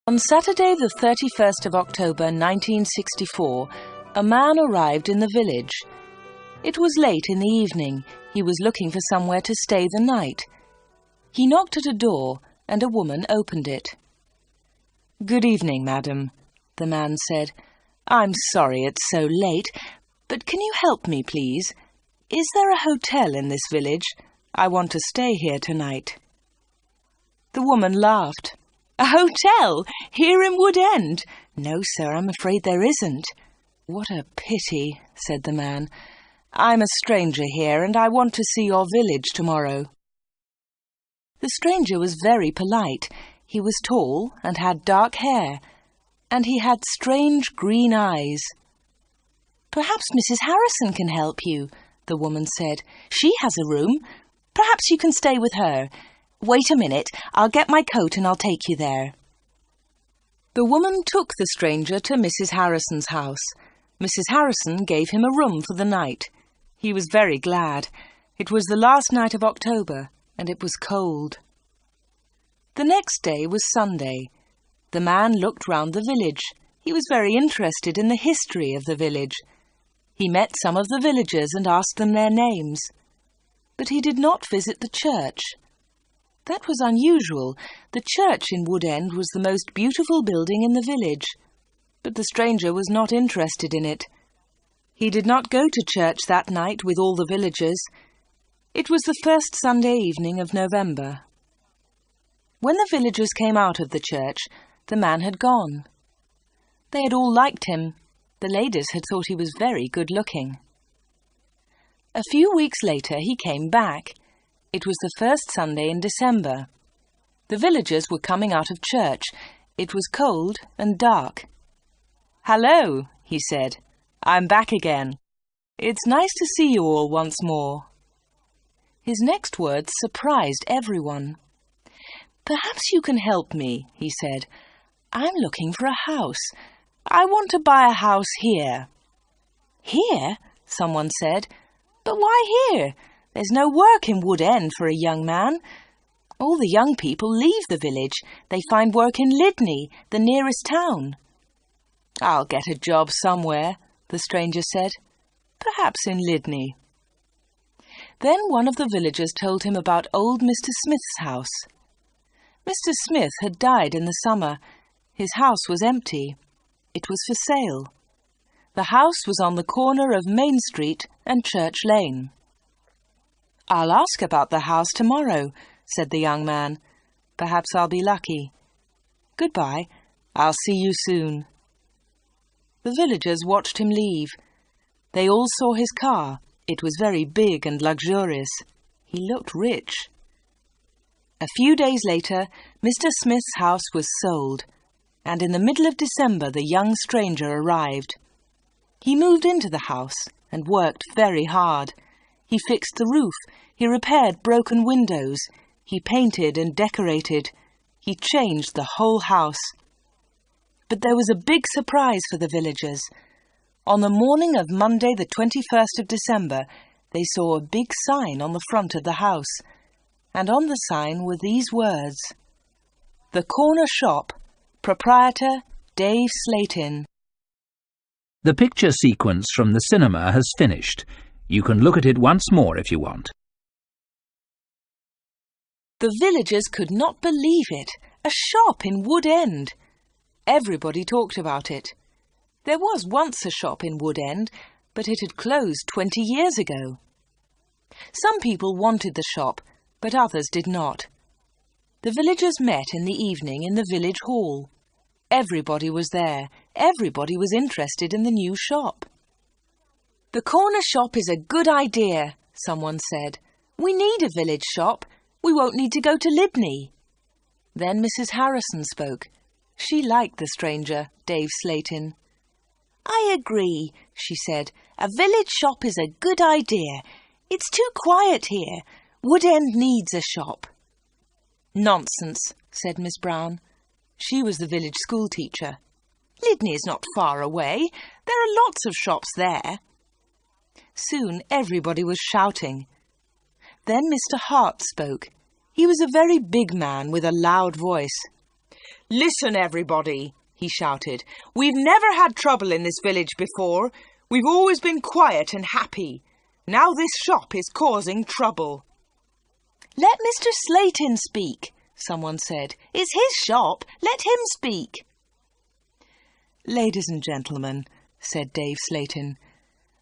On Saturday the 31st of October 1964, a man arrived in the village. It was late in the evening. He was looking for somewhere to stay the night. He knocked at a door, and a woman opened it. "Good evening, madam," the man said. "I'm sorry it's so late, but can you help me, please? Is there a hotel in this village? I want to stay here tonight." The woman laughed. "A hotel? Here in Wood End? No, sir, I'm afraid there isn't." "What a pity," said the man. "I'm a stranger here, and I want to see your village tomorrow." The stranger was very polite. He was tall and had dark hair, and he had strange green eyes. "Perhaps Mrs. Harrison can help you," the woman said. "She has a room. Perhaps you can stay with her. Wait a minute, I'll get my coat and I'll take you there." The woman took the stranger to Mrs. Harrison's house. Mrs. Harrison gave him a room for the night. He was very glad. It was the last night of October, and it was cold. The next day was Sunday. The man looked round the village. He was very interested in the history of the village. He met some of the villagers and asked them their names. But he did not visit the church. That was unusual. The church in Wood End was the most beautiful building in the village, but the stranger was not interested in it. He did not go to church that night with all the villagers. It was the first Sunday evening of November. When the villagers came out of the church, the man had gone. They had all liked him. The ladies had thought he was very good-looking. A few weeks later he came back. It was the first Sunday in December. The villagers were coming out of church. It was cold and dark. "Hello," he said. "I'm back again. It's nice to see you all once more." His next words surprised everyone. "Perhaps you can help me," he said. "I'm looking for a house. I want to buy a house here." "Here?" someone said. "But why here? There's no work in Wood End for a young man. All the young people leave the village. They find work in Lydney, the nearest town." "I'll get a job somewhere," the stranger said. "Perhaps in Lydney." Then one of the villagers told him about old Mr. Smith's house. Mr. Smith had died in the summer. His house was empty. It was for sale. The house was on the corner of Main Street and Church Lane. "I'll ask about the house tomorrow," said the young man. "Perhaps I'll be lucky. Goodbye. I'll see you soon." The villagers watched him leave. They all saw his car. It was very big and luxurious. He looked rich. A few days later, Mr. Smith's house was sold, and in the middle of December the young stranger arrived. He moved into the house and worked very hard. He fixed the roof, he repaired broken windows, he painted and decorated, he changed the whole house. But there was a big surprise for the villagers. On the morning of Monday the 21st of December, they saw a big sign on the front of the house, and on the sign were these words: "The Corner Shop, Proprietor Dave Slatin." The picture sequence from the cinema has finished. You can look at it once more if you want. The villagers could not believe it. A shop in Wood End. Everybody talked about it. There was once a shop in Wood End, but it had closed 20 years ago. Some people wanted the shop, but others did not. The villagers met in the evening in the village hall. Everybody was there. Everybody was interested in the new shop. "The corner shop is a good idea," someone said. "We need a village shop. We won't need to go to Lydney." Then Mrs. Harrison spoke. She liked the stranger, Dave Slatin. "I agree," she said. "A village shop is a good idea. It's too quiet here. Wood End needs a shop." "Nonsense," said Miss Brown. She was the village school teacher. "Lydney is not far away. There are lots of shops there." Soon everybody was shouting. Then Mr. Hart spoke. He was a very big man with a loud voice. "Listen, everybody," he shouted. "We've never had trouble in this village before. We've always been quiet and happy. Now this shop is causing trouble." "Let Mr. Slayton speak," someone said. "It's his shop. Let him speak." "Ladies and gentlemen," said Dave Slayton,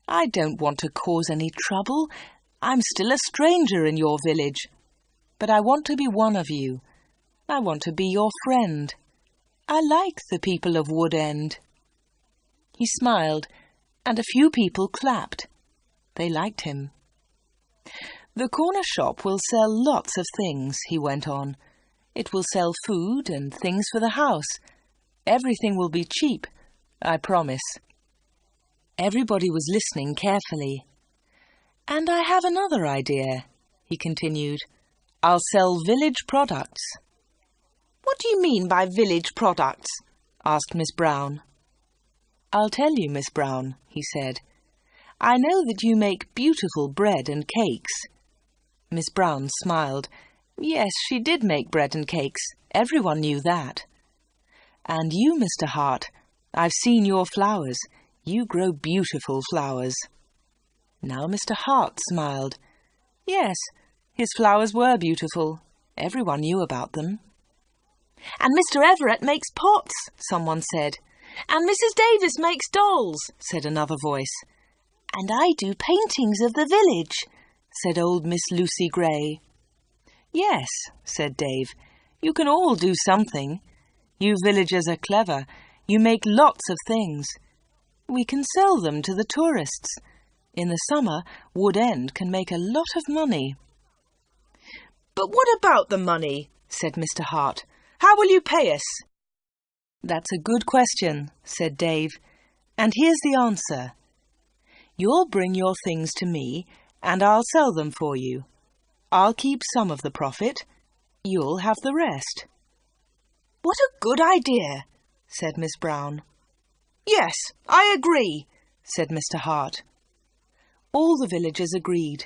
"I don't want to cause any trouble. I'm still a stranger in your village. But I want to be one of you. I want to be your friend. I like the people of Wood End." He smiled, and a few people clapped. They liked him. "The corner shop will sell lots of things," he went on. "It will sell food and things for the house. Everything will be cheap, I promise." Everybody was listening carefully. "And I have another idea," he continued. "I'll sell village products." "What do you mean by village products?" asked Miss Brown. "I'll tell you, Miss Brown," he said. "I know that you make beautiful bread and cakes." Miss Brown smiled. Yes, she did make bread and cakes. Everyone knew that. "And you, Mr. Hart, I've seen your flowers. You grow beautiful flowers." Now Mr. Hart smiled. Yes, his flowers were beautiful. Everyone knew about them. "And Mr. Everett makes pots," someone said. "And Mrs. Davis makes dolls," said another voice. "And I do paintings of the village," said old Miss Lucy Gray. "Yes," said Dave, "you can all do something. You villagers are clever. You make lots of things. We can sell them to the tourists. In the summer, Wood End can make a lot of money." "But what about the money?" said Mr. Hart. "How will you pay us?" "That's a good question," said Dave. "And here's the answer. You'll bring your things to me, and I'll sell them for you. I'll keep some of the profit. You'll have the rest." "What a good idea," said Miss Brown. "Yes, I agree," said Mr. Hart. All the villagers agreed.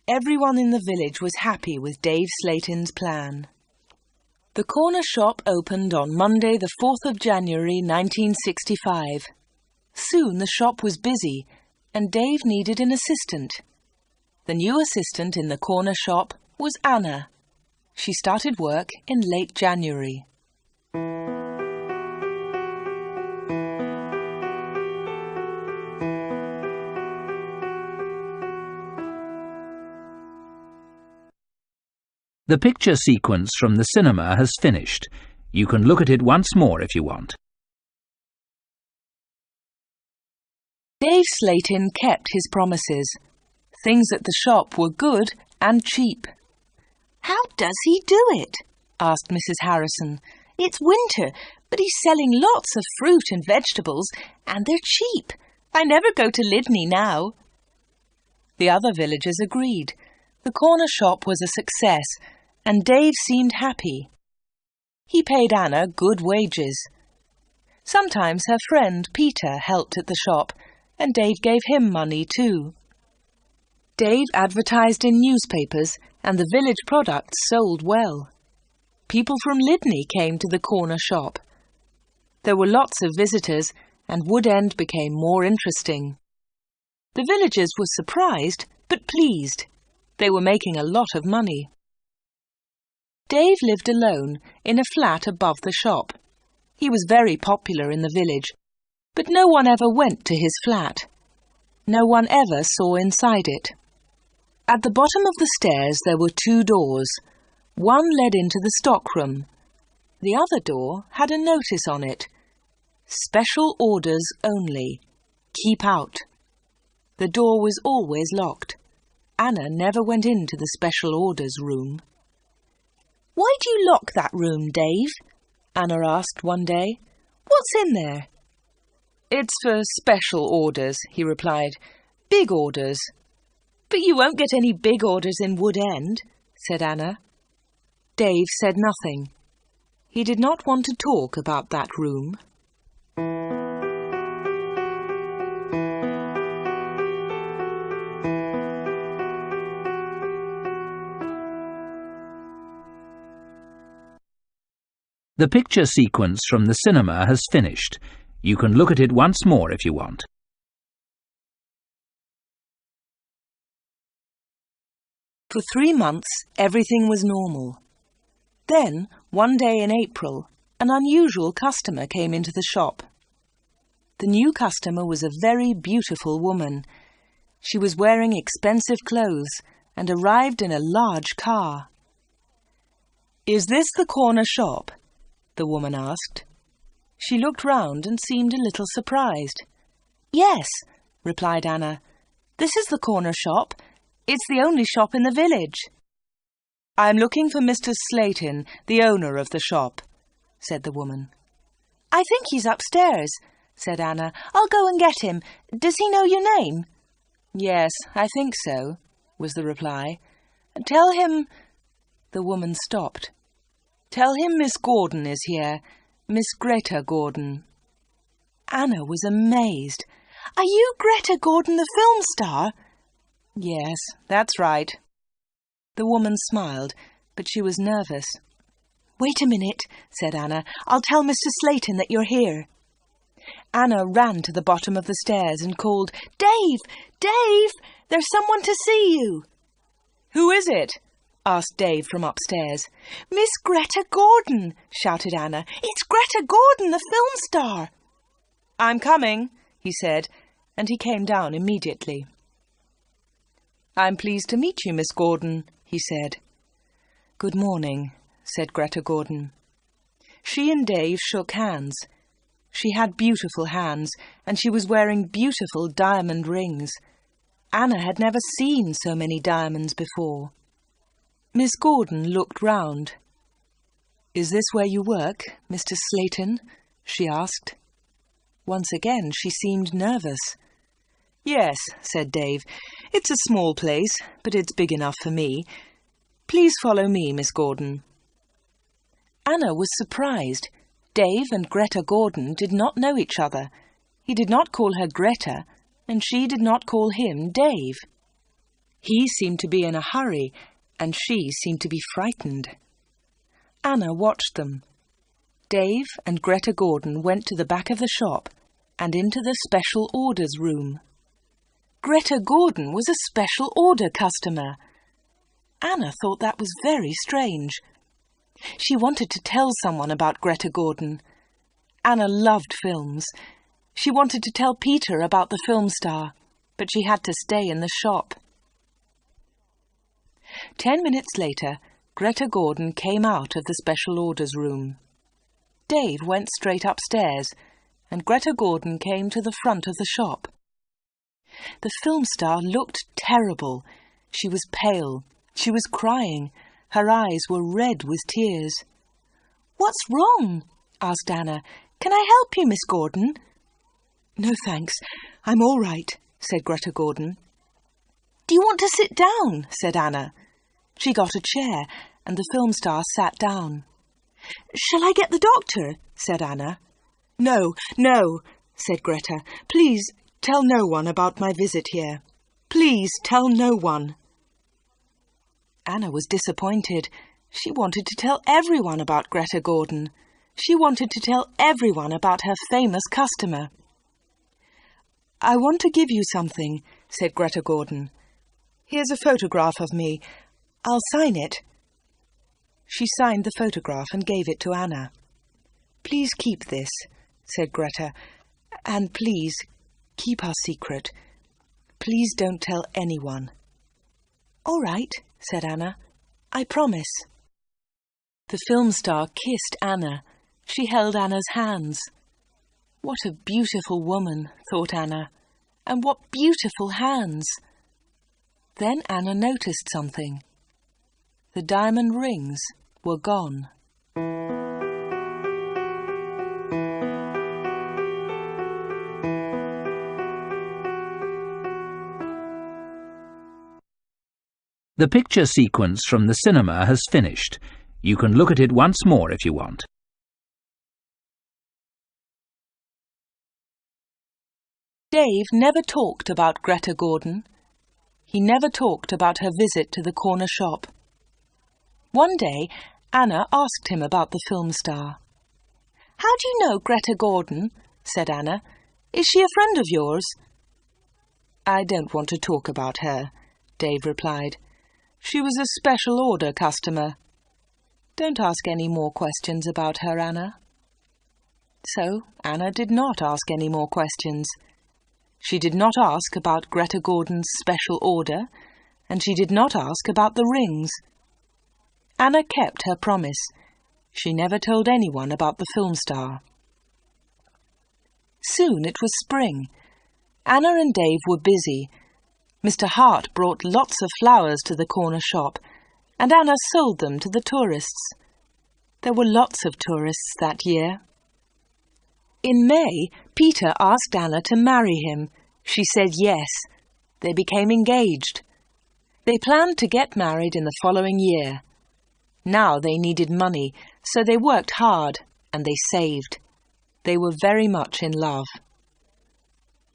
Everyone in the village was happy with Dave Slayton's plan. The corner shop opened on Monday, the 4th of January, 1965. Soon the shop was busy, and Dave needed an assistant. The new assistant in the corner shop was Anna. She started work in late January. The picture sequence from the cinema has finished. You can look at it once more if you want. Dave Slayton kept his promises. Things at the shop were good and cheap. "How does he do it?" asked Mrs. Harrison. "It's winter, but he's selling lots of fruit and vegetables, and they're cheap. I never go to Lydney now." The other villagers agreed. The corner shop was a success, and Dave seemed happy. He paid Anna good wages. Sometimes her friend Peter helped at the shop, and Dave gave him money too. Dave advertised in newspapers, and the village products sold well. People from Lydney came to the corner shop. There were lots of visitors, and Wood End became more interesting. The villagers were surprised, but pleased. They were making a lot of money. Dave lived alone in a flat above the shop. He was very popular in the village, but no one ever went to his flat. No one ever saw inside it. At the bottom of the stairs there were 2 doors. One led into the stockroom. The other door had a notice on it. "Special orders only. Keep out." The door was always locked. Anna never went into the special orders room. "Why do you lock that room, Dave?" Anna asked one day. "What's in there?" "It's for special orders," he replied. "Big orders." "But you won't get any big orders in Wood End," said Anna. Dave said nothing. He did not want to talk about that room. The picture sequence from the cinema has finished. You can look at it once more if you want. For 3 months, everything was normal. Then, one day in April, an unusual customer came into the shop. The new customer was a very beautiful woman. She was wearing expensive clothes and arrived in a large car. "Is this the corner shop?" the woman asked. She looked round and seemed a little surprised. "Yes," replied Anna. "This is the corner shop. It's the only shop in the village." "I'm looking for Mr. Slayton, the owner of the shop," said the woman. "I think he's upstairs," said Anna. "I'll go and get him. Does he know your name?" "Yes, I think so," was the reply. "Tell him—" The woman stopped. "Tell him Miss Gordon is here, Miss Greta Gordon." Anna was amazed. "Are you Greta Gordon, the film star?" "Yes, that's right." The woman smiled, but she was nervous. "Wait a minute," said Anna. "I'll tell Mr. Slayton that you're here." Anna ran to the bottom of the stairs and called, "Dave! Dave! There's someone to see you!" "Who is it?" asked Dave from upstairs. "Miss Greta Gordon!" shouted Anna. "It's Greta Gordon, the film star!" "I'm coming," he said, and he came down immediately. "I'm pleased to meet you, Miss Gordon," he said. "Good morning," said Greta Gordon. She and Dave shook hands. She had beautiful hands, and she was wearing beautiful diamond rings. Anna had never seen so many diamonds before. Miss Gordon looked round. "Is this where you work, Mr. Slayton?" she asked. Once again she seemed nervous. "Yes," said Dave. "It's a small place, but it's big enough for me. Please follow me, Miss Gordon." Anna was surprised. Dave and Greta Gordon did not know each other. He did not call her Greta, and she did not call him Dave. He seemed to be in a hurry, and she seemed to be frightened. Anna watched them. Dave and Greta Gordon went to the back of the shop and into the special orders room. Greta Gordon was a special order customer. Anna thought that was very strange. She wanted to tell someone about Greta Gordon. Anna loved films. She wanted to tell Peter about the film star, but she had to stay in the shop. 10 minutes later, Greta Gordon came out of the special orders room. Dave went straight upstairs, and Greta Gordon came to the front of the shop. The film star looked terrible. She was pale. She was crying. Her eyes were red with tears. "What's wrong?" asked Anna. "Can I help you, Miss Gordon?" "No, thanks. I'm all right," said Greta Gordon. "Do you want to sit down?" said Anna. She got a chair, and the film star sat down. "Shall I get the doctor?" said Anna. "No, no," said Greta. "Please tell no one about my visit here. Please tell no one." Anna was disappointed. She wanted to tell everyone about Greta Gordon. She wanted to tell everyone about her famous customer. "I want to give you something," said Greta Gordon. "Here's a photograph of me. I'll sign it." She signed the photograph and gave it to Anna. "Please keep this," said Greta, "and please keep our secret. Please don't tell anyone." "All right," said Anna. "I promise." The film star kissed Anna. She held Anna's hands. What a beautiful woman, thought Anna, and what beautiful hands. Then Anna noticed something. The diamond rings were gone. The picture sequence from the cinema has finished. You can look at it once more if you want. Dave never talked about Greta Gordon. He never talked about her visit to the corner shop. One day, Anna asked him about the film star. "How do you know Greta Gordon?" said Anna. "Is she a friend of yours?" "I don't want to talk about her," Dave replied. "She was a special order customer. Don't ask any more questions about her, Anna." So Anna did not ask any more questions. She did not ask about Greta Gordon's special order, and she did not ask about the rings. Anna kept her promise. She never told anyone about the film star. Soon it was spring. Anna and Dave were busy. Mr. Hart brought lots of flowers to the corner shop, and Anna sold them to the tourists. There were lots of tourists that year. In May, Peter asked Anna to marry him. She said yes. They became engaged. They planned to get married in the following year. Now they needed money, so they worked hard and they saved. They were very much in love.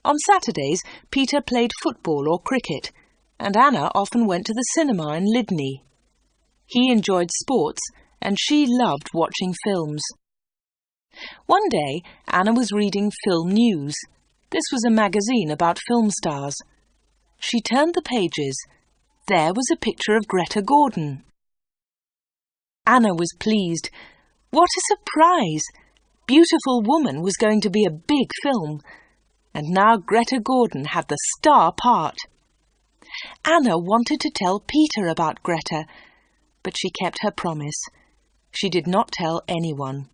On Saturdays, Peter played football or cricket, and Anna often went to the cinema in Lydney. He enjoyed sports, and she loved watching films. One day, Anna was reading Film News. This was a magazine about film stars. She turned the pages. There was a picture of Greta Gordon. Anna was pleased. What a surprise! Beautiful Woman was going to be a big film, and now Greta Gordon had the star part. Anna wanted to tell Peter about Greta, but she kept her promise. She did not tell anyone.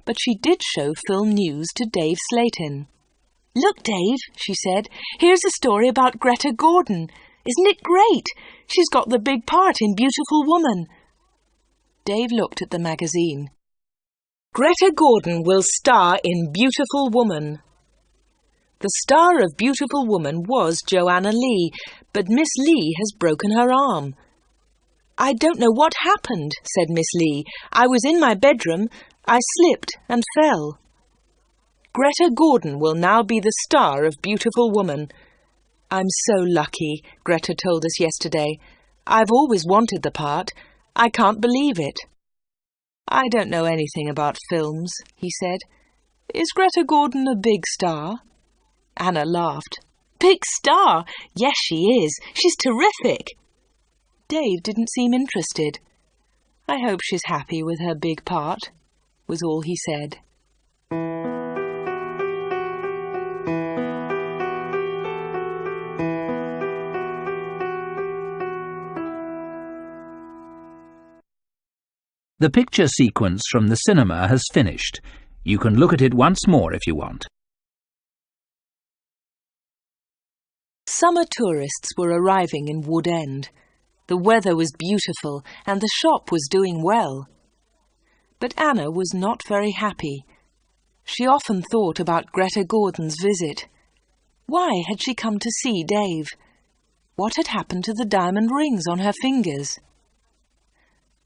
But she did show Film News to Dave Slayton. "Look, Dave," she said, "here's a story about Greta Gordon. Isn't it great? She's got the big part in Beautiful Woman." Dave looked at the magazine. "Greta Gordon will star in Beautiful Woman." The star of Beautiful Woman was Joanna Lee, but Miss Lee has broken her arm. "I don't know what happened," said Miss Lee. "I was in my bedroom. I slipped and fell." Greta Gordon will now be the star of Beautiful Woman. "I'm so lucky," Greta told us yesterday. "I've always wanted the part. I can't believe it." "I don't know anything about films," he said. "Is Greta Gordon a big star?" Anna laughed. "Big star? Yes, she is. She's terrific." Dave didn't seem interested. "I hope she's happy with her big part," was all he said. The picture sequence from the cinema has finished. You can look at it once more if you want. Summer tourists were arriving in Wood End. The weather was beautiful and the shop was doing well. But Anna was not very happy. She often thought about Greta Gordon's visit. Why had she come to see Dave? What had happened to the diamond rings on her fingers?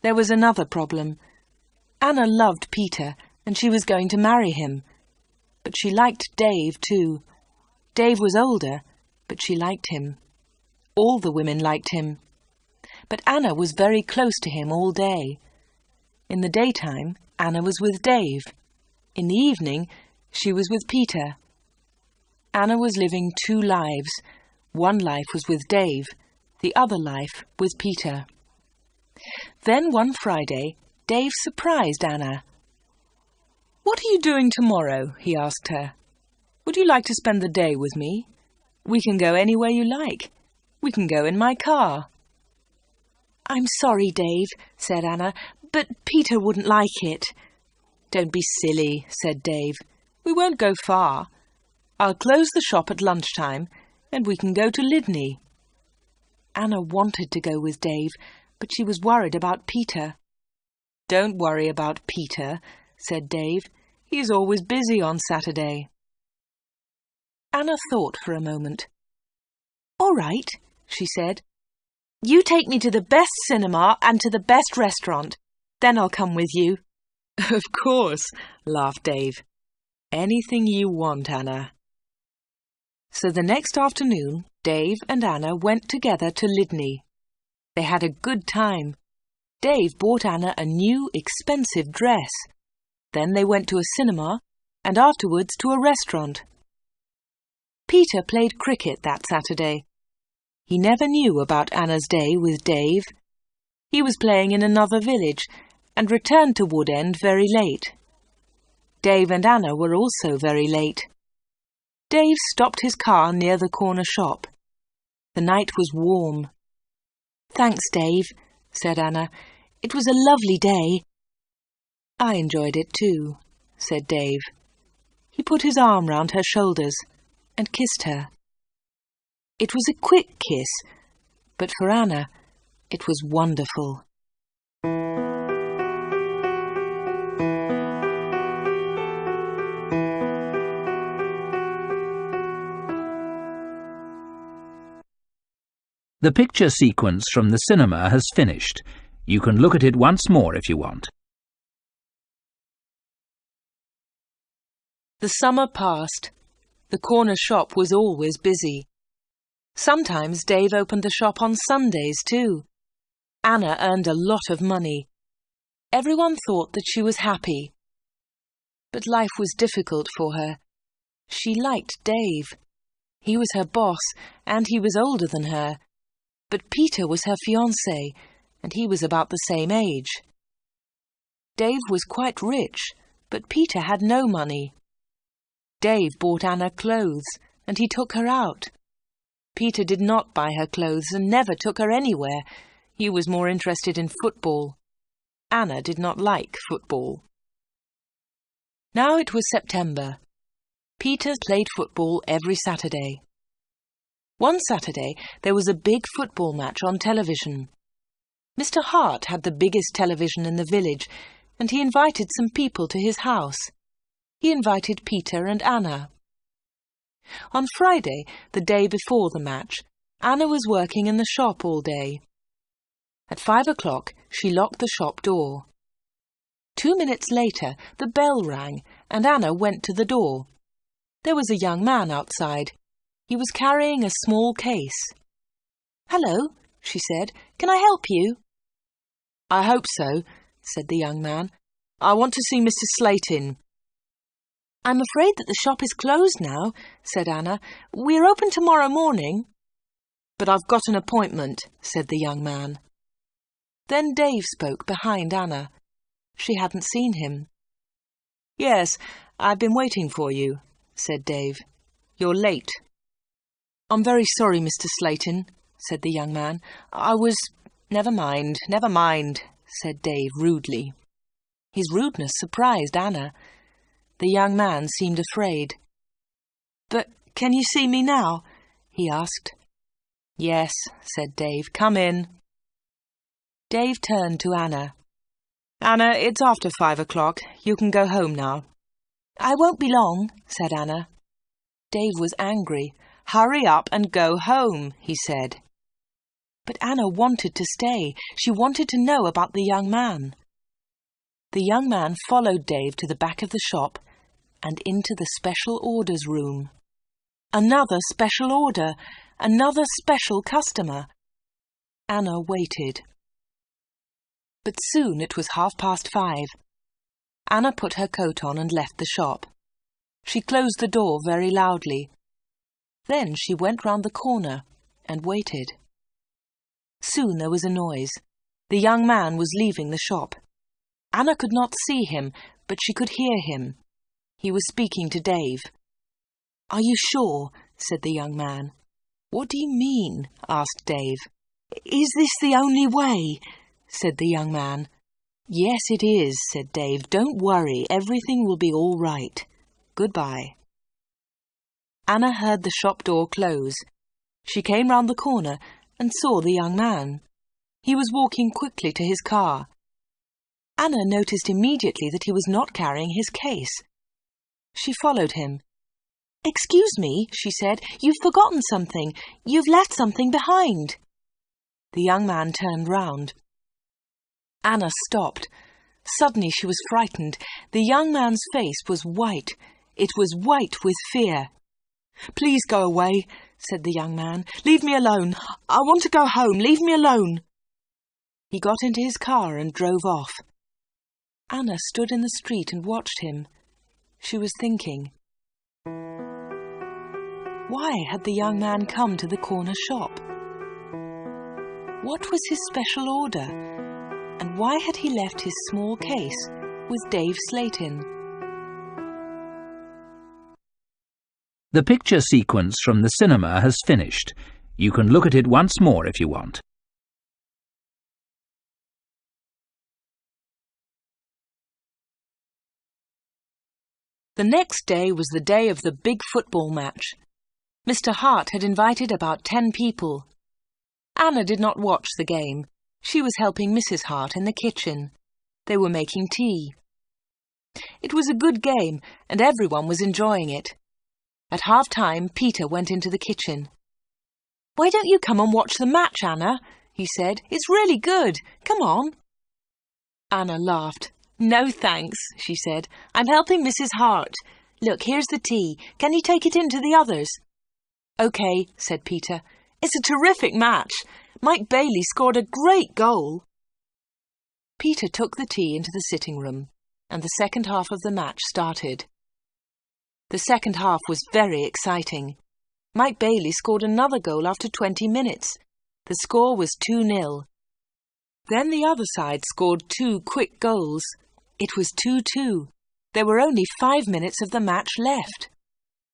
There was another problem. Anna loved Peter and she was going to marry him. But she liked Dave too. Dave was older, but she liked him. All the women liked him. But Anna was very close to him all day. In the daytime, Anna was with Dave. In the evening, she was with Peter. Anna was living two lives. One life was with Dave. The other life was Peter. Then one Friday, Dave surprised Anna. "What are you doing tomorrow?" he asked her. "Would you like to spend the day with me? We can go anywhere you like. We can go in my car." "I'm sorry, Dave," said Anna, "but Peter wouldn't like it." "Don't be silly," said Dave. "We won't go far. I'll close the shop at lunchtime and we can go to Lydney." Anna wanted to go with Dave, but she was worried about Peter. "Don't worry about Peter," said Dave. "He's always busy on Saturday." Anna thought for a moment. "All right," she said. "You take me to the best cinema and to the best restaurant. Then I'll come with you." "Of course," laughed Dave. "Anything you want, Anna." So the next afternoon, Dave and Anna went together to Lydney. They had a good time. Dave bought Anna a new, expensive dress. Then they went to a cinema and afterwards to a restaurant. Peter played cricket that Saturday. He never knew about Anna's day with Dave. He was playing in another village and returned to Wood End very late. Dave and Anna were also very late. Dave stopped his car near the corner shop. The night was warm. "Thanks, Dave," said Anna. "It was a lovely day." "I enjoyed it too," said Dave. He put his arm round her shoulders and kissed her. It was a quick kiss, but for Anna, it was wonderful. The picture sequence from the cinema has finished. You can look at it once more if you want. The summer passed. The corner shop was always busy. Sometimes Dave opened the shop on Sundays too. Anna earned a lot of money. Everyone thought that she was happy. But life was difficult for her. She liked Dave. He was her boss, and he was older than her. But Peter was her fiancé, and he was about the same age. Dave was quite rich, but Peter had no money. Dave bought Anna clothes, and he took her out. Peter did not buy her clothes and never took her anywhere. He was more interested in football. Anna did not like football. Now it was September. Peter played football every Saturday. One Saturday there was a big football match on television. Mr. Hart had the biggest television in the village, and he invited some people to his house. He invited Peter and Anna. On Friday, the day before the match, Anna was working in the shop all day. At 5 o'clock, she locked the shop door. 2 minutes later, the bell rang, and Anna went to the door. There was a young man outside. He was carrying a small case. "Hello," she said. "Can I help you?" "I hope so," said the young man. "I want to see Mr. Slatin." "I'm afraid that the shop is closed now," said Anna. "We're open tomorrow morning." "But I've got an appointment," said the young man. Then Dave spoke behind Anna. She hadn't seen him. "Yes, I've been waiting for you," said Dave. "You're late." "I'm very sorry, Mr. Slatin," said the young man. Never mind, said Dave rudely. His rudeness surprised Anna. The young man seemed afraid. "But can you see me now?" he asked. "Yes," said Dave. "Come in." Dave turned to Anna. "Anna, it's after 5 o'clock. You can go home now." "I won't be long," said Anna. Dave was angry. "Hurry up and go home," he said. But Anna wanted to stay. She wanted to know about the young man. The young man followed Dave to the back of the shop and into the special orders room. Another special order, another special customer. Anna waited. But soon it was 5:30. Anna put her coat on and left the shop. She closed the door very loudly. Then she went round the corner and waited. Soon there was a noise. The young man was leaving the shop. Anna could not see him, but she could hear him. He was speaking to Dave. "Are you sure?" said the young man. "What do you mean?" asked Dave. "Is this the only way?" said the young man. "Yes, it is," said Dave. "Don't worry, everything will be all right. Goodbye." Anna heard the shop door close. She came round the corner and saw the young man. He was walking quickly to his car. Anna noticed immediately that he was not carrying his case. She followed him. "Excuse me," she said, "you've forgotten something. You've left something behind." The young man turned round. Anna stopped. Suddenly she was frightened. The young man's face was white. It was white with fear. "Please go away," said the young man. "Leave me alone. I want to go home. Leave me alone." He got into his car and drove off. Anna stood in the street and watched him. She was thinking. Why had the young man come to the corner shop? What was his special order? And why had he left his small case with Dave's slate in? The picture sequence from the cinema has finished. You can look at it once more if you want. The next day was the day of the big football match. Mr. Hart had invited about 10 people. Anna did not watch the game. She was helping Mrs. Hart in the kitchen. They were making tea. It was a good game, and everyone was enjoying it. At half-time, Peter went into the kitchen. "Why don't you come and watch the match, Anna?" he said. "It's really good. Come on." Anna laughed. "No, thanks," she said. "I'm helping Mrs. Hart. Look, here's the tea. Can you take it in to the others?" "OK," said Peter. "It's a terrific match. Mike Bailey scored a great goal." Peter took the tea into the sitting room, and the second half of the match started. The second half was very exciting. Mike Bailey scored another goal after 20 minutes. The score was 2-0. Then the other side scored 2 quick goals. It was 2-2. There were only 5 minutes of the match left.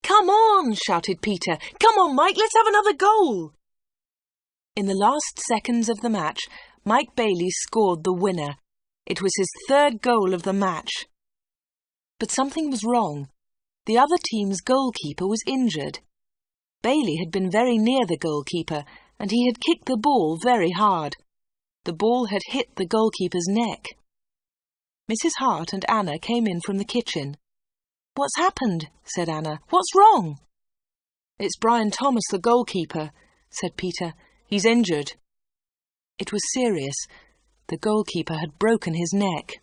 "Come on!" shouted Peter. "Come on, Mike, let's have another goal!" In the last seconds of the match, Mike Bailey scored the winner. It was his 3rd goal of the match. But something was wrong. The other team's goalkeeper was injured. Bailey had been very near the goalkeeper, and he had kicked the ball very hard. The ball had hit the goalkeeper's neck. Mrs. Hart and Anna came in from the kitchen. "What's happened?" said Anna. "What's wrong?" "It's Brian Thomas, the goalkeeper," said Peter. "He's injured." It was serious. The goalkeeper had broken his neck.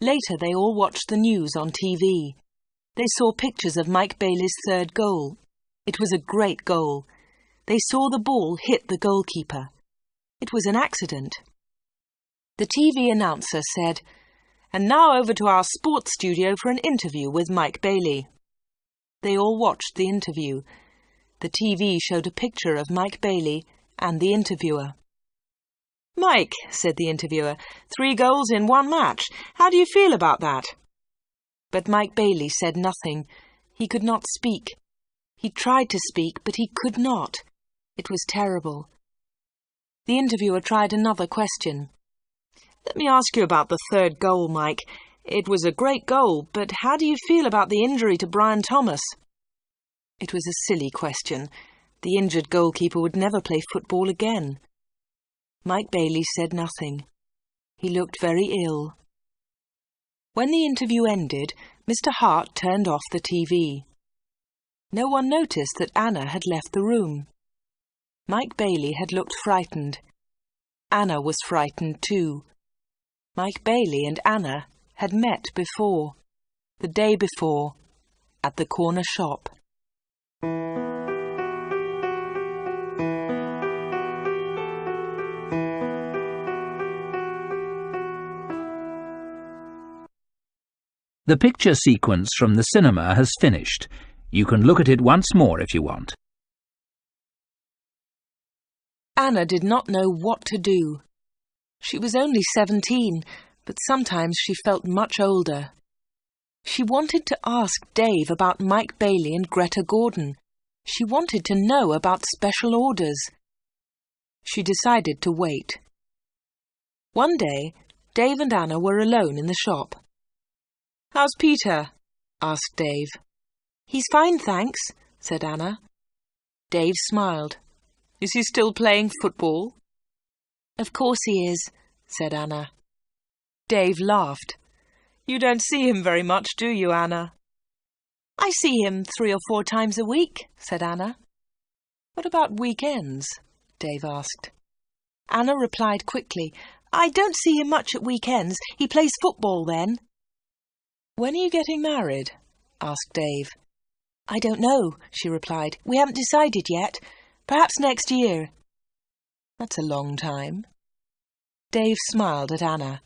Later they all watched the news on TV. They saw pictures of Mike Bailey's 3rd goal. It was a great goal. They saw the ball hit the goalkeeper. It was an accident. The TV announcer said, "And now over to our sports studio for an interview with Mike Bailey." They all watched the interview. The TV showed a picture of Mike Bailey and the interviewer. "Mike," said the interviewer, 3 goals in 1 match. How do you feel about that?" But Mike Bailey said nothing. He could not speak. He tried to speak, but he could not. It was terrible. The interviewer tried another question. "Let me ask you about the 3rd goal, Mike. It was a great goal, but how do you feel about the injury to Brian Thomas?" It was a silly question. The injured goalkeeper would never play football again. Mike Bailey said nothing. He looked very ill. When the interview ended, Mr. Hart turned off the TV. No one noticed that Anna had left the room. Mike Bailey had looked frightened. Anna was frightened too. Mike Bailey and Anna had met before, the day before, at the corner shop. The picture sequence from the cinema has finished. You can look at it once more if you want. Anna did not know what to do. She was only 17, but sometimes she felt much older. She wanted to ask Dave about Mike Bailey and Greta Gordon. She wanted to know about special orders. She decided to wait. One day, Dave and Anna were alone in the shop. "How's Peter?" asked Dave. "He's fine, thanks," said Anna. Dave smiled. "Is he still playing football?" "Of course he is," said Anna. Dave laughed. "You don't see him very much, do you, Anna?" "I see him 3 or 4 times a week," said Anna. "What about weekends?" Dave asked. Anna replied quickly, "I don't see him much at weekends. He plays football then." "When are you getting married?" asked Dave. "I don't know," she replied. "We haven't decided yet. Perhaps next year." "That's a long time." Dave smiled at Anna.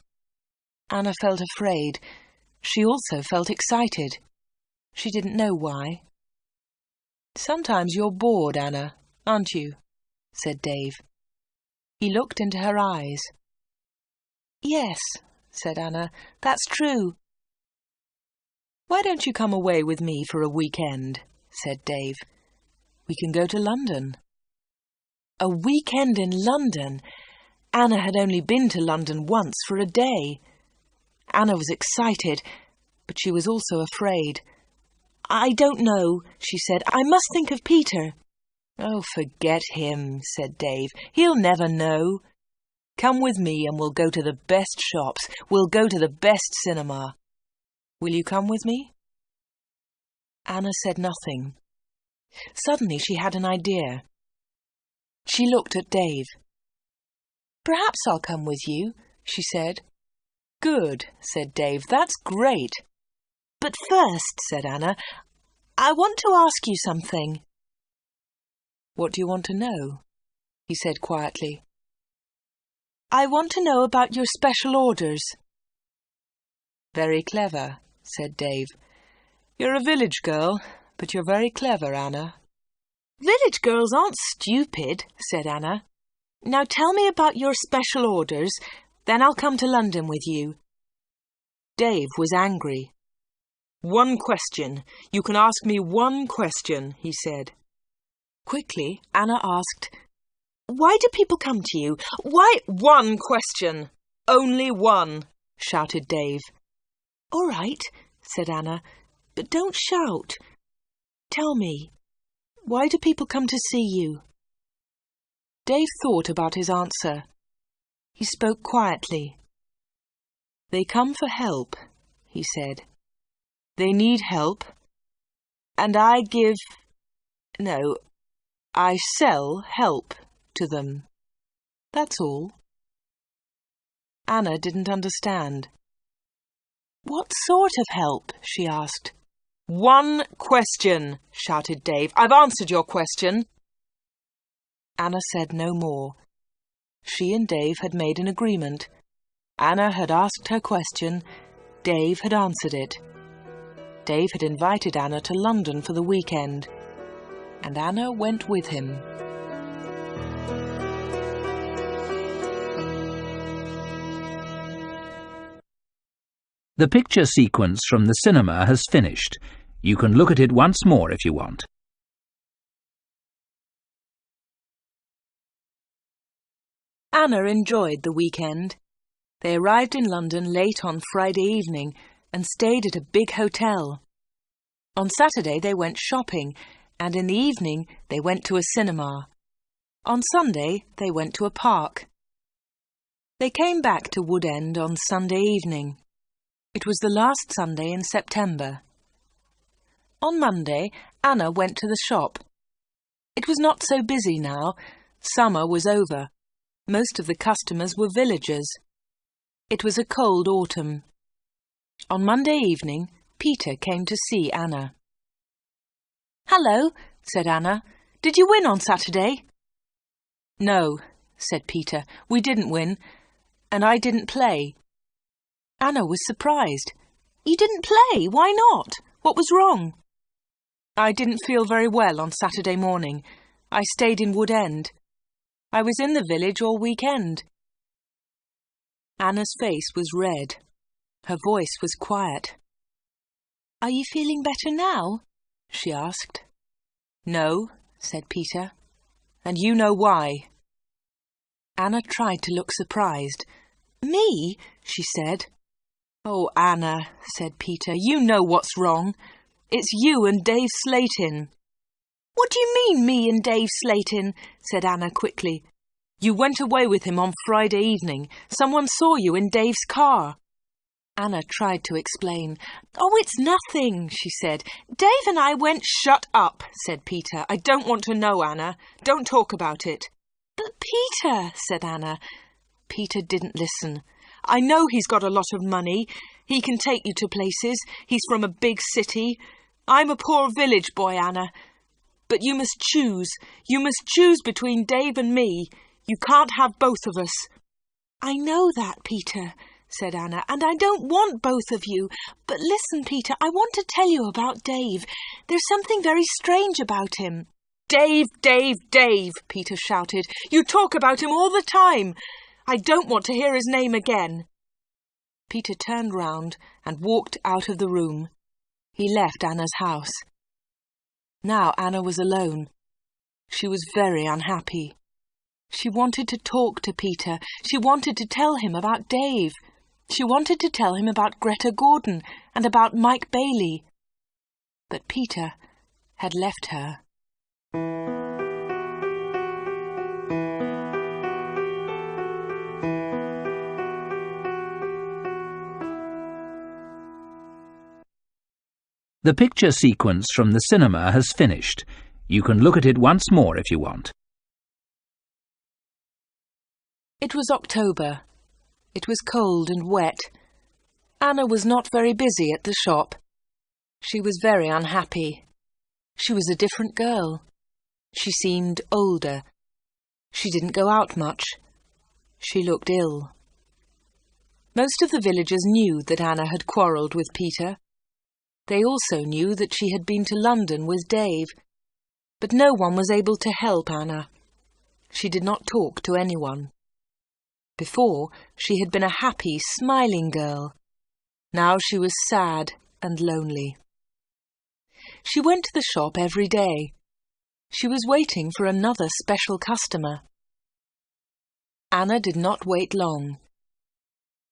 Anna felt afraid. She also felt excited. She didn't know why. "Sometimes you're bored, Anna, aren't you?" said Dave. He looked into her eyes. "Yes," said Anna, "that's true." "Why don't you come away with me for a weekend?" said Dave. "We can go to London." A weekend in London! Anna had only been to London once for a day. Anna was excited, but she was also afraid. "I don't know," she said. "I must think of Peter." "Oh, forget him," said Dave. "He'll never know. Come with me and we'll go to the best shops. We'll go to the best cinema. Will you come with me?" Anna said nothing. Suddenly she had an idea. She looked at Dave. "Perhaps I'll come with you," she said. "Good," said Dave. "That's great." "But first," said Anna, "I want to ask you something." "What do you want to know?" he said quietly. "I want to know about your special orders." "Very clever," said Dave. "You're a village girl, but you're very clever, Anna." "Village girls aren't stupid," said Anna. "Now tell me about your special orders, then I'll come to London with you." Dave was angry. "One question. You can ask me one question," he said. Quickly, Anna asked, "Why do people come to you? Why—" "One question! Only one!" shouted Dave. "All right," said Anna, "but don't shout. Tell me, why do people come to see you?" Dave thought about his answer. He spoke quietly. "They come for help," he said. "They need help, and I sell help to them. That's all." Anna didn't understand. "What sort of help?" she asked. "One question," shouted Dave. "I've answered your question." Anna said no more. She and Dave had made an agreement. Anna had asked her question. Dave had answered it. Dave had invited Anna to London for the weekend, and Anna went with him. The picture sequence from the cinema has finished. You can look at it once more if you want. Anna enjoyed the weekend. They arrived in London late on Friday evening and stayed at a big hotel. On Saturday they went shopping, and in the evening they went to a cinema. On Sunday they went to a park. They came back to Wood End on Sunday evening. It was the last Sunday in September. On Monday, Anna went to the shop. It was not so busy now. Summer was over. Most of the customers were villagers. It was a cold autumn. On Monday evening, Peter came to see Anna. "Hello," said Anna. "Did you win on Saturday?" "No," said Peter. "We didn't win, and I didn't play." Anna was surprised. "You didn't play? Why not? What was wrong?" "I didn't feel very well on Saturday morning. I stayed in Wood End. I was in the village all weekend." Anna's face was red. Her voice was quiet. "Are you feeling better now?" she asked. "No," said Peter. "And you know why." Anna tried to look surprised. "Me?" she said. "Oh, Anna," said Peter, "you know what's wrong. It's you and Dave Slatin." "What do you mean, me and Dave Slatin?" said Anna quickly. "You went away with him on Friday evening. Someone saw you in Dave's car." Anna tried to explain. "Oh, it's nothing," she said. "Dave and I went—" "Shut up," said Peter. "I don't want to know, Anna. Don't talk about it." "But Peter," said Anna. Peter didn't listen. "I know he's got a lot of money. He can take you to places. He's from a big city. I'm a poor village boy, Anna. But you must choose. You must choose between Dave and me. You can't have both of us." "I know that, Peter," said Anna, and I don't want both of you. But listen, Peter, I want to tell you about Dave. There's something very strange about him. Dave, Dave, Dave, Peter shouted. You talk about him all the time. I don't want to hear his name again. Peter turned round and walked out of the room. He left Anna's house. Now Anna was alone. She was very unhappy. She wanted to talk to Peter. She wanted to tell him about Dave. She wanted to tell him about Greta Gordon and about Mike Bailey. But Peter had left her. The picture sequence from the cinema has finished. You can look at it once more if you want. It was October. It was cold and wet. Anna was not very busy at the shop. She was very unhappy. She was a different girl. She seemed older. She didn't go out much. She looked ill. Most of the villagers knew that Anna had quarrelled with Peter. They also knew that she had been to London with Dave, but no one was able to help Anna. She did not talk to anyone. Before, she had been a happy, smiling girl. Now she was sad and lonely. She went to the shop every day. She was waiting for another special customer. Anna did not wait long.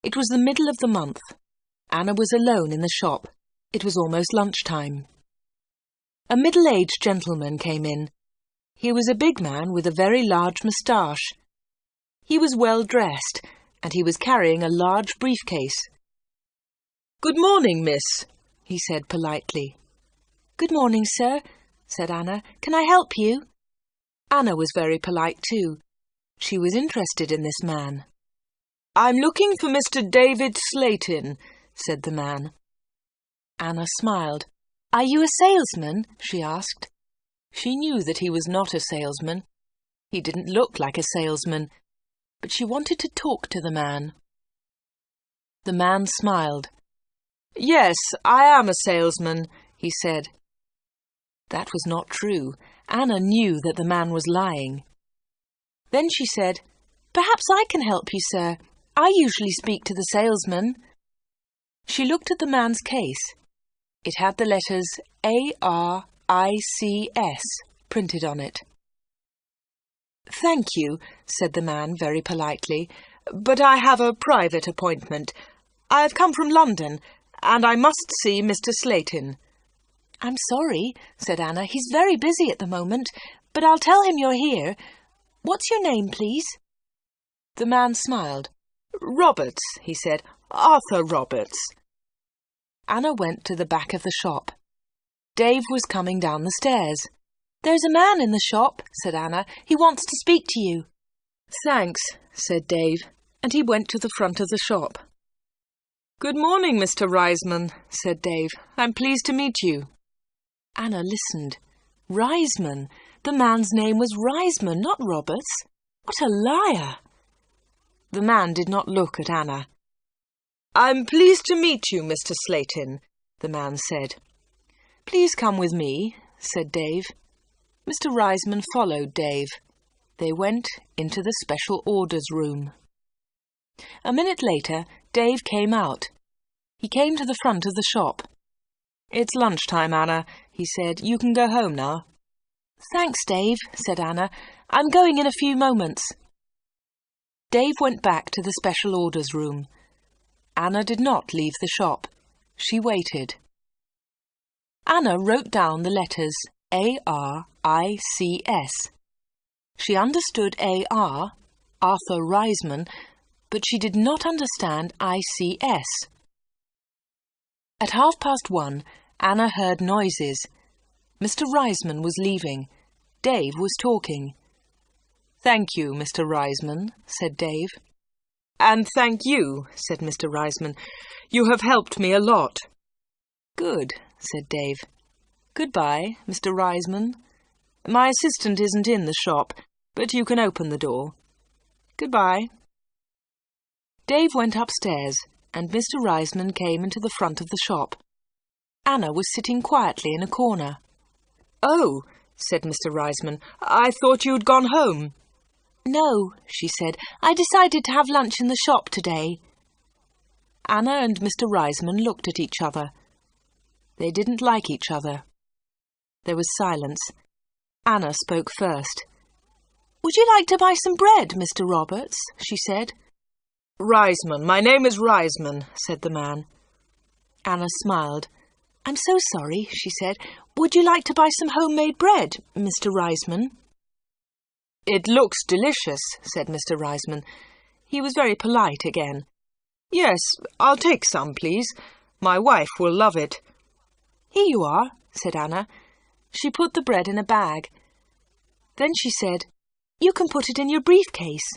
It was the middle of the month. Anna was alone in the shop. It was almost lunchtime. A middle-aged gentleman came in. He was a big man with a very large moustache. He was well dressed, and he was carrying a large briefcase. "Good morning, miss," he said politely. "Good morning, sir," said Anna. "Can I help you?" Anna was very polite too. She was interested in this man. "I'm looking for Mr. David Slayton," said the man. Anna smiled. "Are you a salesman?" she asked. She knew that he was not a salesman. He didn't look like a salesman, but she wanted to talk to the man. The man smiled. "Yes, I am a salesman," he said. That was not true. Anna knew that the man was lying. Then she said, "Perhaps I can help you, sir. I usually speak to the salesman." She looked at the man's case. It had the letters ARICS printed on it. "Thank you," said the man very politely, "but I have a private appointment. I've come from London, and I must see Mr. Slayton." "I'm sorry," said Anna. "He's very busy at the moment, but I'll tell him you're here. What's your name, please?" The man smiled. "Roberts," he said. "Arthur Roberts." Anna went to the back of the shop. Dave was coming down the stairs. "There's a man in the shop," said Anna. "He wants to speak to you." "Thanks," said Dave, and he went to the front of the shop. "Good morning, Mr. Reisman," said Dave. "I'm pleased to meet you." Anna listened. Reisman! The man's name was Reisman, not Roberts. What a liar! The man did not look at Anna. "I'm pleased to meet you, Mr. Slayton," the man said. "Please come with me," said Dave. Mr. Reisman followed Dave. They went into the special orders room. A minute later, Dave came out. He came to the front of the shop. "It's lunchtime, Anna," he said. "You can go home now." "Thanks, Dave," said Anna. "I'm going in a few moments." Dave went back to the special orders room. Anna did not leave the shop. She waited. Anna wrote down the letters ARICS. She understood AR, Arthur Reisman, but she did not understand ICS. At 1:30, Anna heard noises. Mr. Reisman was leaving. Dave was talking. "Thank you, Mr. Reisman," said Dave. "And thank you," said Mr. Reisman. "You have helped me a lot." "Good," said Dave. "Goodbye, Mr. Reisman. My assistant isn't in the shop, but you can open the door. Goodbye." Dave went upstairs, and Mr. Reisman came into the front of the shop. Anna was sitting quietly in a corner. "Oh," said Mr. Reisman, "I thought you'd gone home." "No," she said. "I decided to have lunch in the shop today." Anna and Mr. Reisman looked at each other. They didn't like each other. There was silence. Anna spoke first. "Would you like to buy some bread, Mr. Roberts?" she said. "Reisman, my name is Reisman," said the man. Anna smiled. "I'm so sorry," she said. "Would you like to buy some homemade bread, Mr. Reisman?" "It looks delicious," said Mr. Reisman. He was very polite again. "Yes, I'll take some, please. My wife will love it." "Here you are," said Anna. She put the bread in a bag. Then she said, "You can put it in your briefcase."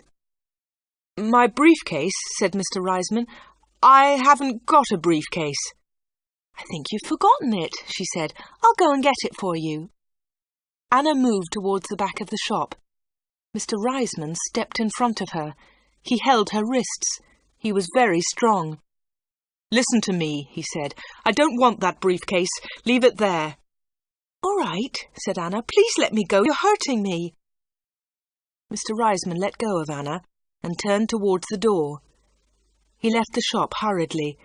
"My briefcase?" said Mr. Reisman. "I haven't got a briefcase." "I think you've forgotten it," she said. "I'll go and get it for you." Anna moved towards the back of the shop. Mr. Reisman stepped in front of her. He held her wrists. He was very strong. "Listen to me," he said. "I don't want that briefcase. Leave it there." "All right," said Anna. "Please let me go. You're hurting me." Mr. Reisman let go of Anna and turned towards the door. He left the shop hurriedly.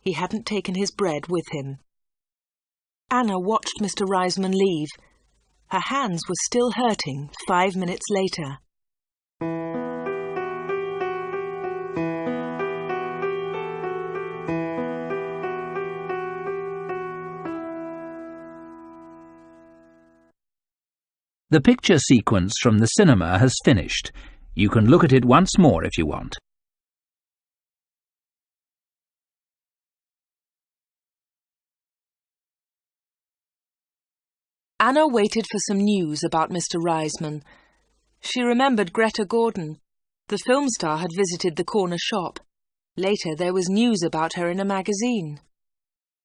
He hadn't taken his bread with him. Anna watched Mr. Reisman leave. Her hands were still hurting 5 minutes later. The picture sequence from the cinema has finished. You can look at it once more if you want. Anna waited for some news about Mr. Reisman. She remembered Greta Gordon. The film star had visited the corner shop. Later there was news about her in a magazine.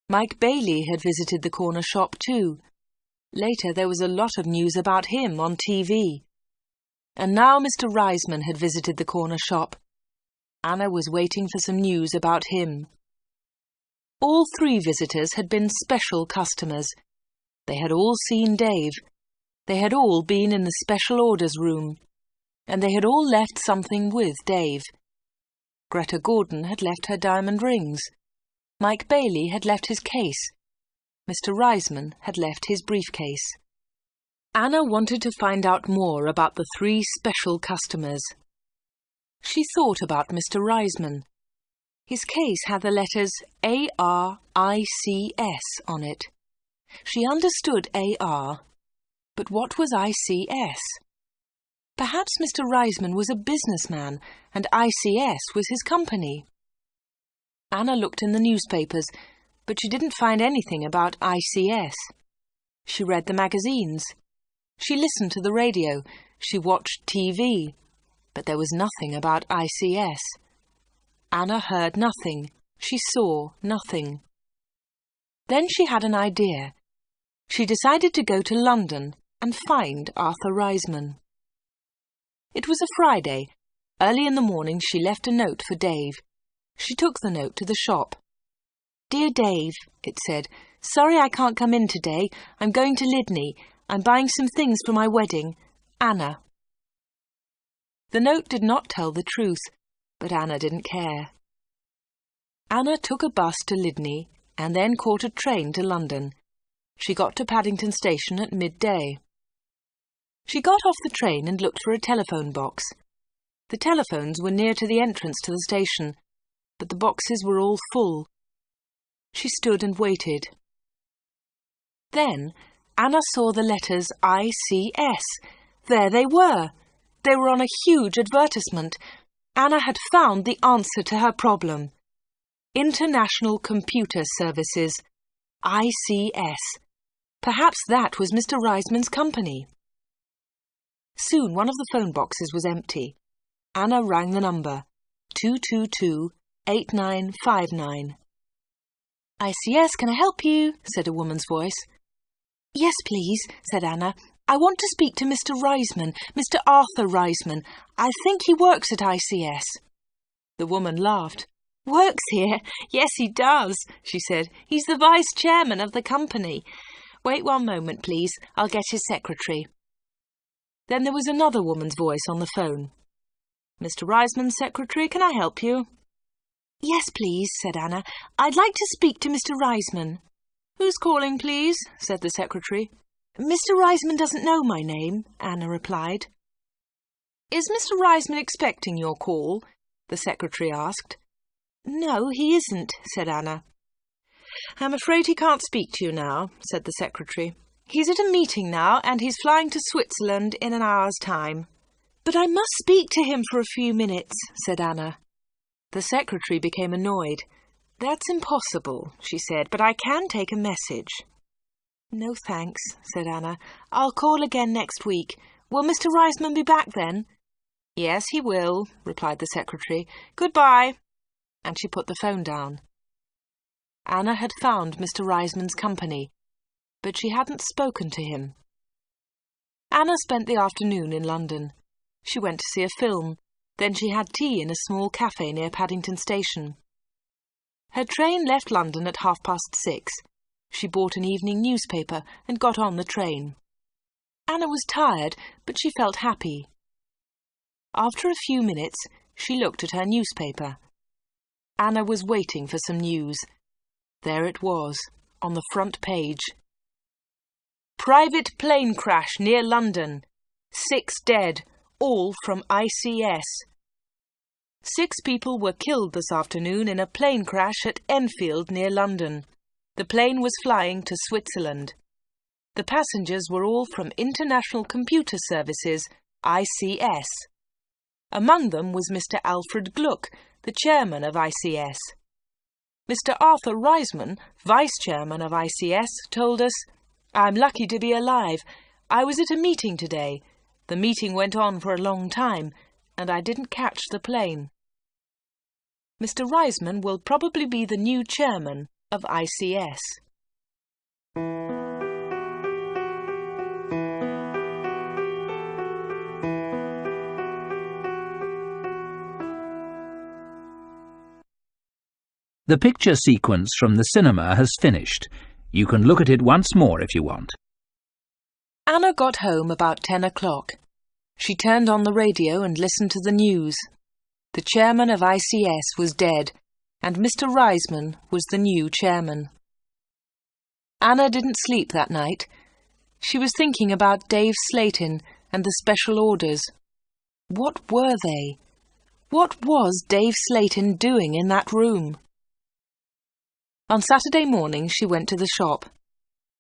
Mike Bailey had visited the corner shop too. Later there was a lot of news about him on TV. And now Mr. Reisman had visited the corner shop. Anna was waiting for some news about him. All 3 visitors had been special customers. They had all seen Dave. They had all been in the special orders room. And they had all left something with Dave. Greta Gordon had left her diamond rings. Mike Bailey had left his case. Mr. Reisman had left his briefcase. Anna wanted to find out more about the 3 special customers. She thought about Mr. Reisman. His case had the letters ARICS on it. She understood AR, but what was ICS? Perhaps Mr. Reisman was a businessman and ICS was his company. Anna looked in the newspapers, but she didn't find anything about ICS. She read the magazines. She listened to the radio. She watched TV. But there was nothing about ICS. Anna heard nothing. She saw nothing. Then she had an idea. She decided to go to London and find Arthur Reisman. It was a Friday. Early in the morning she left a note for Dave. She took the note to the shop. "Dear Dave," it said, "sorry I can't come in today. I'm going to Lydney. I'm buying some things for my wedding. Anna." The note did not tell the truth, but Anna didn't care. Anna took a bus to Lydney and then caught a train to London. She got to Paddington Station at midday. She got off the train and looked for a telephone box. The telephones were near to the entrance to the station, but the boxes were all full. She stood and waited. Then Anna saw the letters ICS. There they were. They were on a huge advertisement. Anna had found the answer to her problem. International Computer Services. ICS. Perhaps that was Mr. Reisman's company. Soon one of the phone boxes was empty. Anna rang the number. 222-8959. "ICS, can I help you?" said a woman's voice. "Yes, please," said Anna. "I want to speak to Mr. Reisman, Mr. Arthur Reisman. I think he works at ICS." The woman laughed. "Works here? Yes, he does," she said. "He's the vice chairman of the company. Wait one moment, please. I'll get his secretary." Then there was another woman's voice on the phone. "Mr. Reisman's secretary, can I help you?" "Yes, please," said Anna. "I'd like to speak to Mr. Reisman." "Who's calling, please?" said the secretary. "Mr. Reisman doesn't know my name," Anna replied. "Is Mr. Reisman expecting your call?" the secretary asked. "No, he isn't," said Anna. "I'm afraid he can't speak to you now," said the secretary. "He's at a meeting now, and he's flying to Switzerland in an hour's time." "But I must speak to him for a few minutes," said Anna. The secretary became annoyed. "That's impossible," she said, "but I can take a message." "No thanks," said Anna. "I'll call again next week. Will Mr. Reisman be back then?" "Yes, he will," replied the secretary. "Goodbye." And she put the phone down. Anna had found Mr. Reisman's company, but she hadn't spoken to him. Anna spent the afternoon in London. She went to see a film. Then she had tea in a small cafe near Paddington Station. Her train left London at 6:30. She bought an evening newspaper and got on the train. Anna was tired, but she felt happy. After a few minutes, she looked at her newspaper. Anna was waiting for some news. There it was, on the front page. "Private plane crash near London. 6 dead, all from ICS. 6 people were killed this afternoon in a plane crash at Enfield near London. The plane was flying to Switzerland. The passengers were all from International Computer Services, ICS. Among them was Mr. Alfred Gluck, the chairman of ICS. Mr. Arthur Reisman, vice chairman of ICS, told us, 'I'm lucky to be alive. I was at a meeting today. The meeting went on for a long time, and I didn't catch the plane.' Mr. Reisman will probably be the new chairman of ICS. The picture sequence from the cinema has finished. You can look at it once more if you want. Anna got home about 10 o'clock. She turned on the radio and listened to the news. The chairman of ICS was dead, and Mr. Reisman was the new chairman. Anna didn't sleep that night. She was thinking about Dave Slayton and the special orders. What were they? What was Dave Slayton doing in that room? On Saturday morning she went to the shop.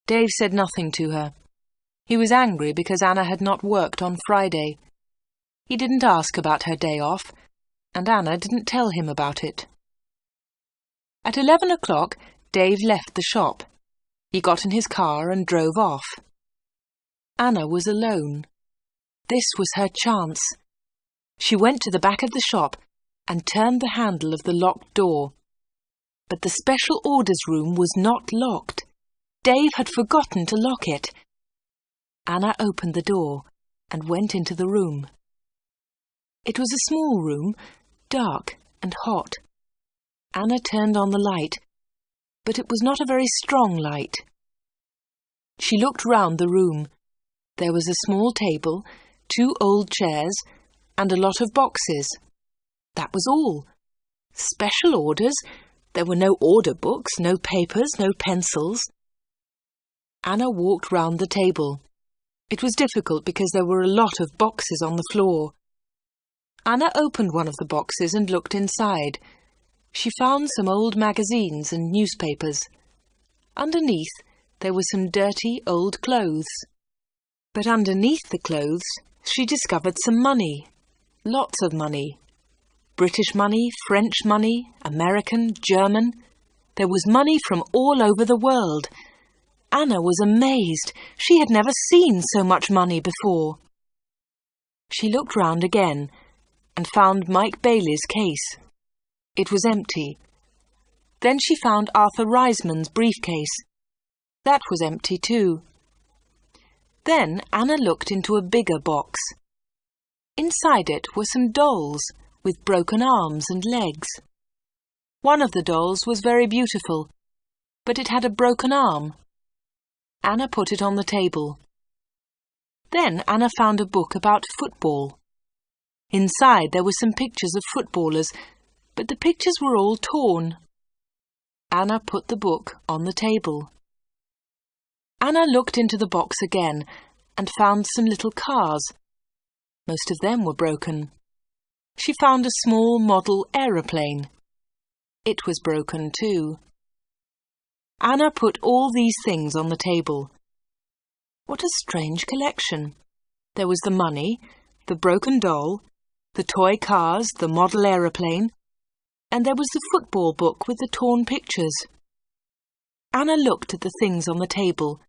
Dave said nothing to her. He was angry because Anna had not worked on Friday. He didn't ask about her day off, and Anna didn't tell him about it. At 11 o'clock, Dave left the shop. He got in his car and drove off. Anna was alone. This was her chance. She went to the back of the shop and turned the handle of the locked door. But the special orders room was not locked. Dave had forgotten to lock it. Anna opened the door and went into the room. It was a small room, dark and hot. Anna turned on the light, but it was not a very strong light. She looked round the room. There was a small table, 2 old chairs, and a lot of boxes. That was all. Special orders? There were no order books, no papers, no pencils. Anna walked round the table. It was difficult because there were a lot of boxes on the floor. Anna opened one of the boxes and looked inside. She found some old magazines and newspapers. Underneath, there were some dirty old clothes. But underneath the clothes, she discovered some money. Lots of money. British money, French money, American, German. There was money from all over the world. Anna was amazed. She had never seen so much money before. She looked round again and found Mike Bailey's case. It was empty. Then she found Arthur Reisman's briefcase. That was empty too. Then Anna looked into a bigger box. Inside it were some dolls, with broken arms and legs. One of the dolls was very beautiful, but it had a broken arm. Anna put it on the table. Then Anna found a book about football. Inside there were some pictures of footballers, but the pictures were all torn. Anna put the book on the table. Anna looked into the box again and found some little cars. Most of them were broken. She found a small model aeroplane. It was broken too. Anna put all these things on the table. What a strange collection! There was the money, the broken doll, the toy cars, the model aeroplane, and there was the football book with the torn pictures. Anna looked at the things on the table.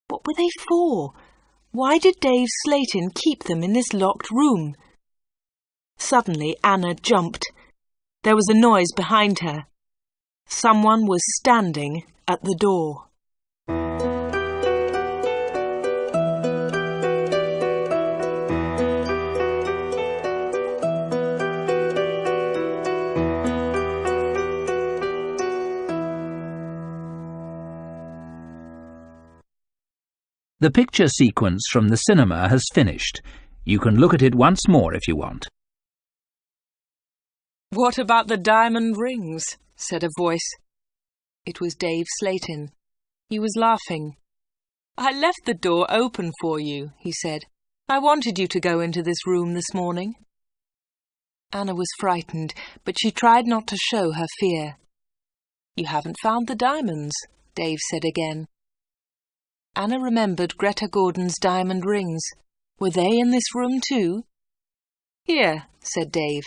What were they for? Why did Dave Slayton keep them in this locked room? Suddenly Anna jumped. There was a noise behind her. Someone was standing at the door. The picture sequence from the cinema has finished. You can look at it once more if you want. "What about the diamond rings?" said a voice. It was Dave Slayton. He was laughing. "I left the door open for you," he said. "I wanted you to go into this room this morning." Anna was frightened, but she tried not to show her fear. "You haven't found the diamonds," Dave said again. Anna remembered Greta Gordon's diamond rings. Were they in this room too? "Here," said Dave.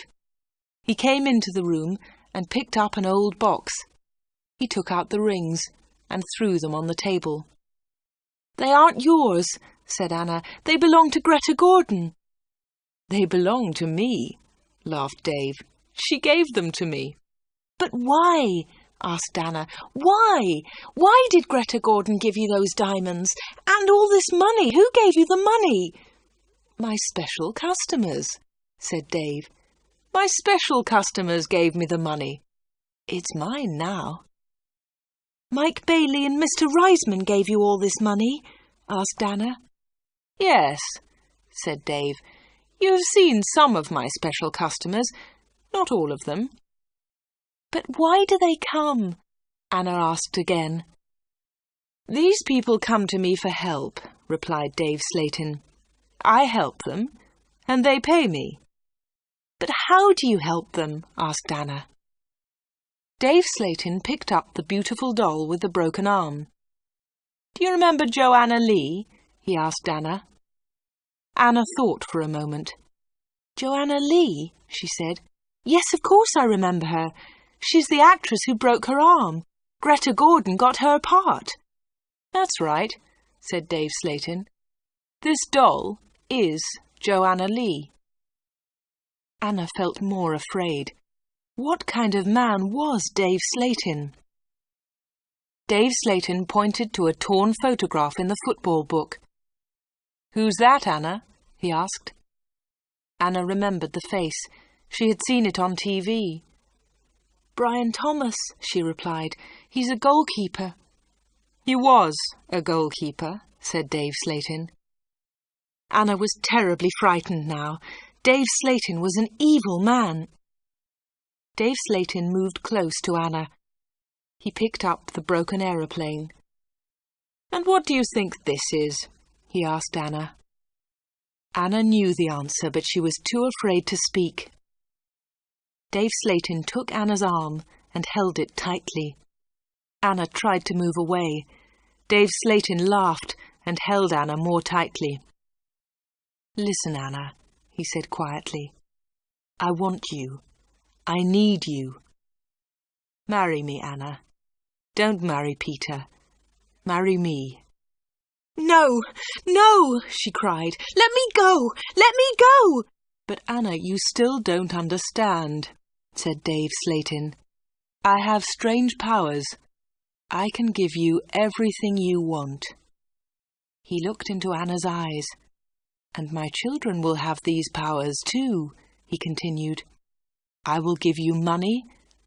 He came into the room and picked up an old box. He took out the rings and threw them on the table. "They aren't yours," said Anna. "They belong to Greta Gordon." "They belong to me," laughed Dave. "She gave them to me." "But why?" asked Anna. "Why? Why did Greta Gordon give you those diamonds? And all this money? Who gave you the money?" "My special customers," said Dave. "My special customers gave me the money. It's mine now." "Mike Bailey and Mr. Reisman gave you all this money?" asked Anna. "Yes," said Dave. "You've seen some of my special customers, not all of them." "But why do they come?" Anna asked again. "These people come to me for help," replied Dave Slayton. "I help them, and they pay me." "But how do you help them?" asked Anna. Dave Slayton picked up the beautiful doll with the broken arm. "Do you remember Joanna Lee?" he asked Anna. Anna thought for a moment. "Joanna Lee?" she said. "Yes, of course I remember her. She's the actress who broke her arm. Greta Gordon got her part." "That's right," said Dave Slayton. "This doll is Joanna Lee." Anna felt more afraid. What kind of man was Dave Slayton? Dave Slayton pointed to a torn photograph in the football book. "Who's that, Anna?" he asked. Anna remembered the face. She had seen it on TV. "Brian Thomas," she replied. "He's a goalkeeper." "He was a goalkeeper," said Dave Slayton. Anna was terribly frightened now. Dave Slayton was an evil man. Dave Slayton moved close to Anna. He picked up the broken aeroplane. "And what do you think this is?" he asked Anna. Anna knew the answer, but she was too afraid to speak. Dave Slayton took Anna's arm and held it tightly. Anna tried to move away. Dave Slayton laughed and held Anna more tightly. "Listen, Anna," he said quietly. "I want you. I need you. Marry me, Anna. Don't marry Peter. Marry me." "No, no," she cried. "Let me go! Let me go!" "But Anna, you still don't understand," said Dave Slayton. "I have strange powers. I can give you everything you want." He looked into Anna's eyes. "And my children will have these powers too," he continued. I will give you money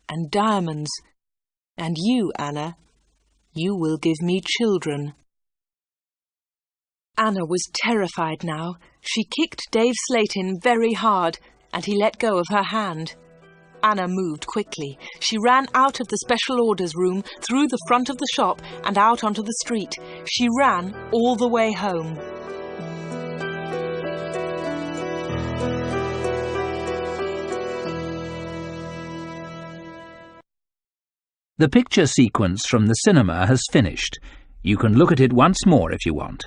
and diamonds. And you, Anna, you will give me children." Anna was terrified now. She kicked Dave Slatin very hard, and he let go of her hand. Anna moved quickly. She ran out of the special orders room, through the front of the shop, and out onto the street. She ran all the way home. The picture sequence from the cinema has finished. You can look at it once more if you want.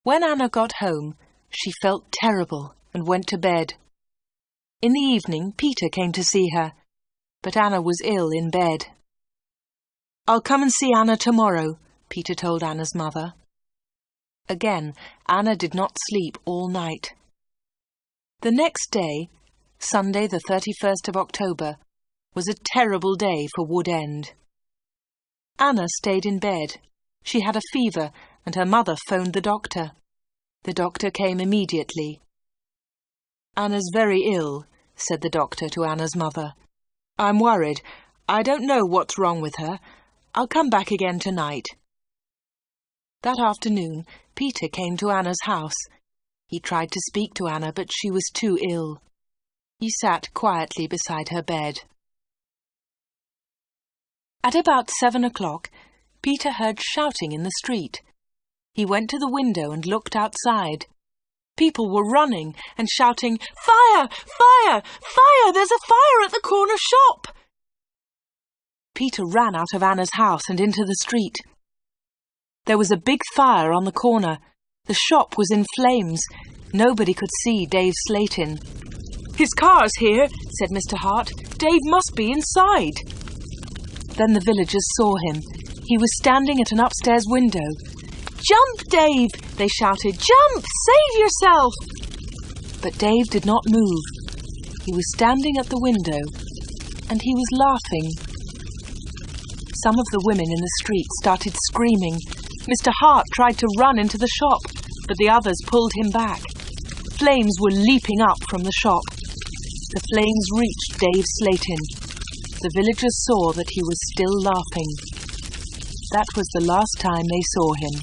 When Anna got home, she felt terrible and went to bed. In the evening, Peter came to see her, but Anna was ill in bed. "I'll come and see Anna tomorrow," Peter told Anna's mother. Again, Anna did not sleep all night. The next day, Sunday the 31st of October, was a terrible day for Wood End. Anna stayed in bed. She had a fever, and her mother phoned the doctor. The doctor came immediately. "Anna's very ill," said the doctor to Anna's mother. "I'm worried. I don't know what's wrong with her. I'll come back again tonight." That afternoon, Peter came to Anna's house. He tried to speak to Anna, but she was too ill. He sat quietly beside her bed. At about 7 o'clock, Peter heard shouting in the street. He went to the window and looked outside. People were running and shouting, "Fire! Fire! Fire! There's a fire at the corner shop!" Peter ran out of Anna's house and into the street. There was a big fire on the corner. The shop was in flames. Nobody could see Dave Slatin. "His car's here," said Mr. Hart. "Dave must be inside." Then the villagers saw him. He was standing at an upstairs window. "Jump, Dave!" they shouted. "Jump! Save yourself!" But Dave did not move. He was standing at the window, and he was laughing. Some of the women in the street started screaming. Mr. Hart tried to run into the shop, but the others pulled him back. Flames were leaping up from the shop. The flames reached Dave Slatin. The villagers saw that he was still laughing. That was the last time they saw him.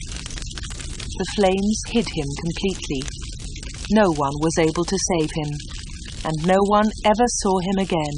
The flames hid him completely. No one was able to save him, and no one ever saw him again.